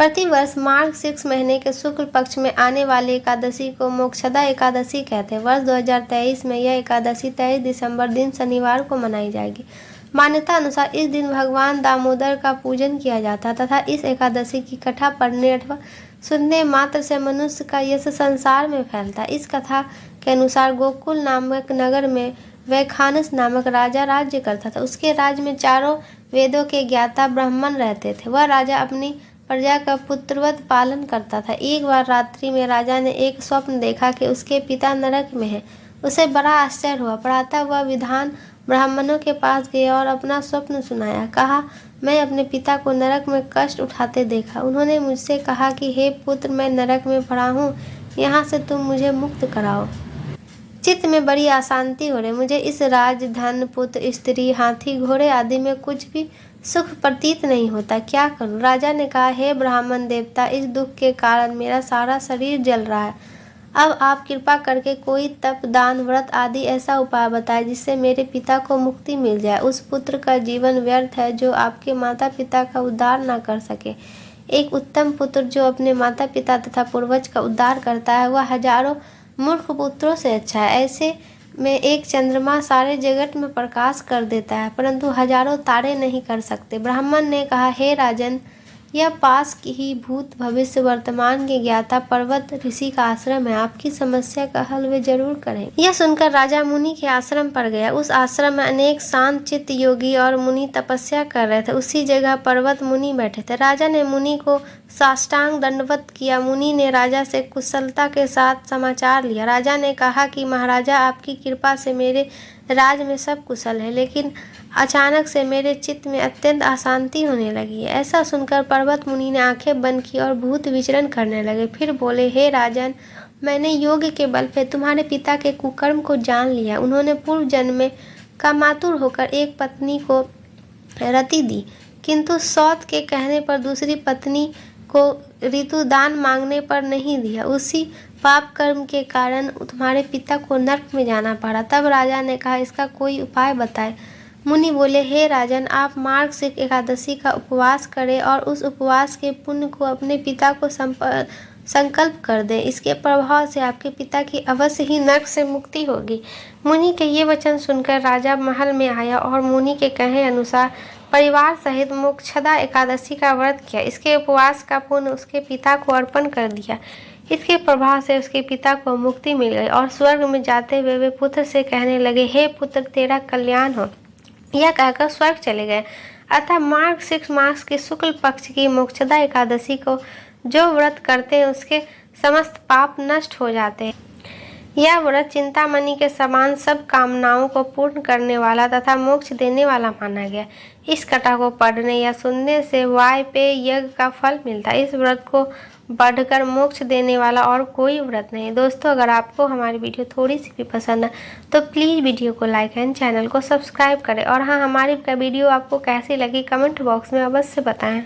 प्रतिवर्ष मार्ग शीर्ष महीने के शुक्ल पक्ष में आने वाली एकादशी को मोक्षदा एकादशी कहते हैं। वर्ष 2023 में यह एकादशी 23 दिसंबर दिन शनिवार को मनाई जाएगी। मान्यता अनुसार इस दिन भगवान दामोदर का पूजन किया जाता है तथा इस एकादशी की कथा पढ़ने अथवा सुनने मात्र से मनुष्य का यश संसार में फैलता है। इस कथा के अनुसार गोकुल नामक नगर में वैखानस नामक राजा राज्य करता था। उसके राज्य में चारों वेदों के ज्ञाता ब्राह्मण रहते थे। वह राजा अपनी प्रजा का पुत्रवत पालन करता था। एक बार रात्रि में राजा ने एक स्वप्न देखा कि उसके पिता नरक में हैं। उसे बड़ा आश्चर्य हुआ। प्रातः वह विद्वान ब्राह्मणों के पास गया और अपना स्वप्न सुनाया। कहा, मैं अपने पिता को नरक में कष्ट उठाते देखा। उन्होंने मुझसे कहा कि हे पुत्र, मैं नरक में पड़ा हूँ, यहाँ से तुम मुझे मुक्त कराओ। चित्त में बड़ी अशांति हो रही। मुझे इस राज, धन, पुत्र, स्त्री, हाथी, घोड़े आदि में कुछ भी सुख प्रतीत नहीं होता। क्या करूं? राजा ने कहा, हे ब्राह्मण देवता, इस दुख के कारण मेरा सारा शरीर जल रहा है। अब आप कृपा करके कोई तप, दान, व्रत आदि ऐसा उपाय बताएं जिससे मेरे पिता को मुक्ति मिल जाए। उस पुत्र का जीवन व्यर्थ है जो आपके माता पिता का उद्धार न कर सके। एक उत्तम पुत्र जो अपने माता पिता तथा पूर्वज का उद्धार करता है, वह हजारों मूर्ख पुत्रों से अच्छा है। ऐसे में एक चंद्रमा सारे जगत में प्रकाश कर देता है, परंतु हजारों तारे नहीं कर सकते। ब्राह्मण ने कहा, हे राजन, यह पास की ही भूत, भविष्य, वर्तमान के ज्ञाता पर्वत ऋषि का आश्रम है। आपकी समस्या का हल वे जरूर करें। यह सुनकर राजा मुनि के आश्रम पर गया। उस आश्रम में अनेक शांत चित्त योगी और मुनि तपस्या कर रहे थे। उसी जगह पर्वत मुनि बैठे थे। राजा ने मुनि को साष्टांग दंडवत किया। मुनि ने राजा से कुशलता के साथ समाचार लिया। राजा ने कहा कि महाराजा, आपकी कृपा से मेरे राज में सब कुशल है, लेकिन अचानक से मेरे चित्त में अत्यंत अशांति होने लगी है। ऐसा सुनकर पर्वत मुनि ने आंखें बंद की और भूत विचरण करने लगे। फिर बोले, हे राजन, मैंने योग के बल पे तुम्हारे पिता के कुकर्म को जान लिया। उन्होंने पूर्व जन्म में कामातुर होकर एक पत्नी को रति दी, किंतु सौत के कहने पर दूसरी पत्नी को ऋतुदान मांगने पर नहीं दिया। उसी पाप कर्म के कारण तुम्हारे पिता को नरक में जाना पड़ा। तब राजा ने कहा, इसका कोई उपाय बताए। मुनि बोले, हे राजन, आप मार्गशीर्ष एकादशी का उपवास करें और उस उपवास के पुण्य को अपने पिता को संकल्प कर दें। इसके प्रभाव से आपके पिता की अवश्य ही नरक से मुक्ति होगी। मुनि के ये वचन सुनकर राजा महल में आया और मुनि के कहे अनुसार परिवार सहित मोक्षदा एकादशी का व्रत किया। इसके उपवास का पुण्य उसके पिता को अर्पण कर दिया। इसके प्रभाव से उसके पिता को मुक्ति मिल गई और स्वर्ग में जाते हुए वे पुत्र से कहने लगे, हे पुत्र, तेरा कल्याण हो। यह कहकर स्वर्ग चले गए। अतः मार्गशीर्ष मास के शुक्ल पक्ष की मोक्षदा एकादशी को जो व्रत करते हैं उसके समस्त पाप नष्ट हो जाते हैं। यह व्रत चिंतामणि के समान सब कामनाओं को पूर्ण करने वाला तथा मोक्ष देने वाला माना गया। इस कथा को पढ़ने या सुनने से वाजपेय यज्ञ का फल मिलता है। इस व्रत को बढ़कर मोक्ष देने वाला और कोई व्रत नहीं। दोस्तों, अगर आपको हमारी वीडियो थोड़ी सी भी पसंद है तो प्लीज़ वीडियो को लाइक एंड चैनल को सब्सक्राइब करें। और हाँ, हमारी वीडियो आपको कैसी लगी कमेंट बॉक्स में अवश्य बताएं।